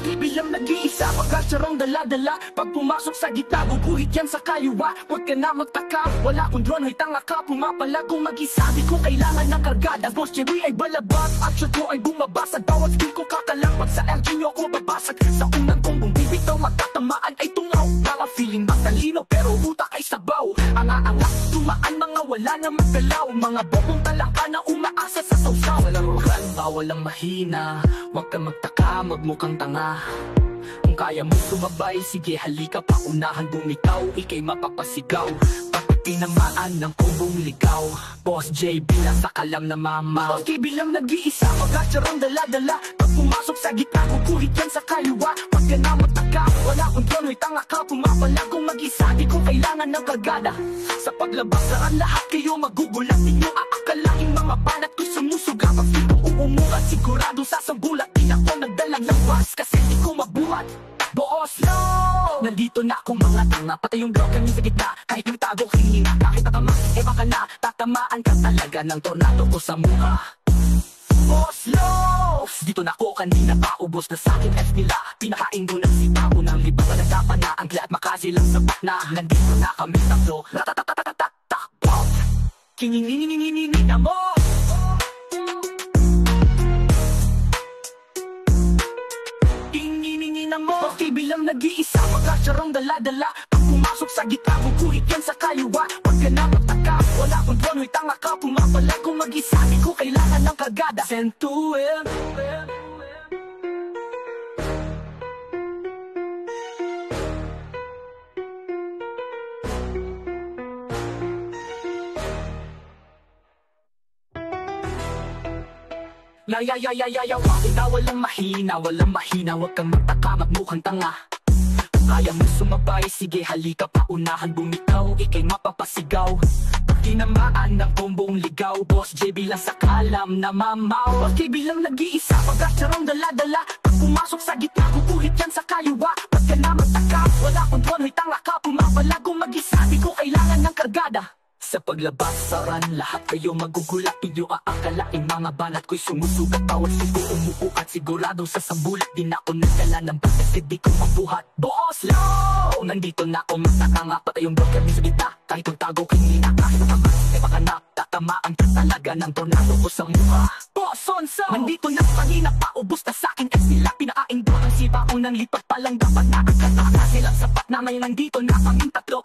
Di bilang nag-iisa, pagkasyarong dala-dala. Pag pumasok sa gitna, bubuhit yan sa kaliwa. Huwag ka na magtaka, wala kong drone, ay tanga ka. Pumapala kung mag-isa, di ko kailangan ng kargada. Boss Jerry ay balabas, action ko ay bumabasag. Bawat skill ko kakalapag, sa LG nyo ako babasag. Sa unang kombong bibitaw, magtatamaan ay tungaw. Mga feeling matalino, pero utak ay sabaw. Anga-anga, tumaan mga wala na magalaw. Mga bokong talangka na umaasa sa sausaw. Walang rokan, walang mahina. Huwag ka magtaka, magmukhang tanga. Kung kaya mo sumabay, sige halika pa. Unahan bumitaw, ikay mapapasigaw. Pati tinamaan ng kumbong ligaw. Boss JB, nasa ka lang na mama. Boss KB lang nag-iisa, pagkasyarong dala-dala. Pag pumasok sa gitna, kukuhit yan sa kaliwa. Pag ka na mataka, wala kong trono'y tanga ka. Pumapala kung mag-isa, di ko kailangan ng kagada. Sa paglabas saan lahat kayo magugulat. Di nyo aakalaing mga banat ko sumusuga. Pag dito uumurat, sigurado sasambulat. Di ako nagdalang ng was, kasi di ko mabuhat. Boss, no! Nandito na akong mga tanga. Patay yung drug kami sa gitna. Kahit yung tago, hinina. Kahit natama, baka na. Tatamaan ka talaga ng tornado ko sa mukha. Boss, no! Dito na ako kanina pa. Ubos na sa'kin F nila. Pinakain ko ng sipa ko ng libat. Nagdapan na ang glat. Makasilang sapat na. Nandito na kami tatlo. Ratatatatatatak. Kingininginingininginin na mo. Boss KB lang nag-iisa, pagkasyarong dala-dala. Pag pumasok sa gitna, bubuhit yan sa kaliwa. Huwag ka na magtaka, wala kong drono'y tanga ka. Pumapala kung mag-isa, di ko kailangan ng kagada. Send to him. Ikaw walang mahina, huwag kang magtaka, magmukhang tanga. Kung kaya mo sumabay, sige halika pa. Unahan bumitaw, ikay mapapasigaw. Pag tinamaan ng kombong ligaw, Boss JB lang sa kalam na mamaw. Boss JB lang nag-iisa, pagkasyarong dala-dala. Pag pumasok sa gitna, kukuhit yan sa kaliwa. Pag ka na magtaka, wala kong drono'y tanga ka. Pumapala kung mag-isa, di ko kailangan ng kargada. Sa paglabas saran, lahat kayo magugulat. Hindi aakalaing mga banat ko'y sumusugat. Bawat sigo umuukat, siguradong sasambulat. Di na ako nagdala ng batas, di ko mabuhat. Boss, no! Nandito na ako, magtaka nga. Patay yung broker sa gitna. Kahit yung tago, kinina. Kahit natama, baka na. Tatamaan ka talaga ng tornado ko sa mukha. Boss, sonso! Nandito na kanina pa, ubos na sa'kin. At sila pinakain doon ang sipa ko. Nang lipat palang dapat na. Ang kata silang sapat na may nandito na kaming tatlo.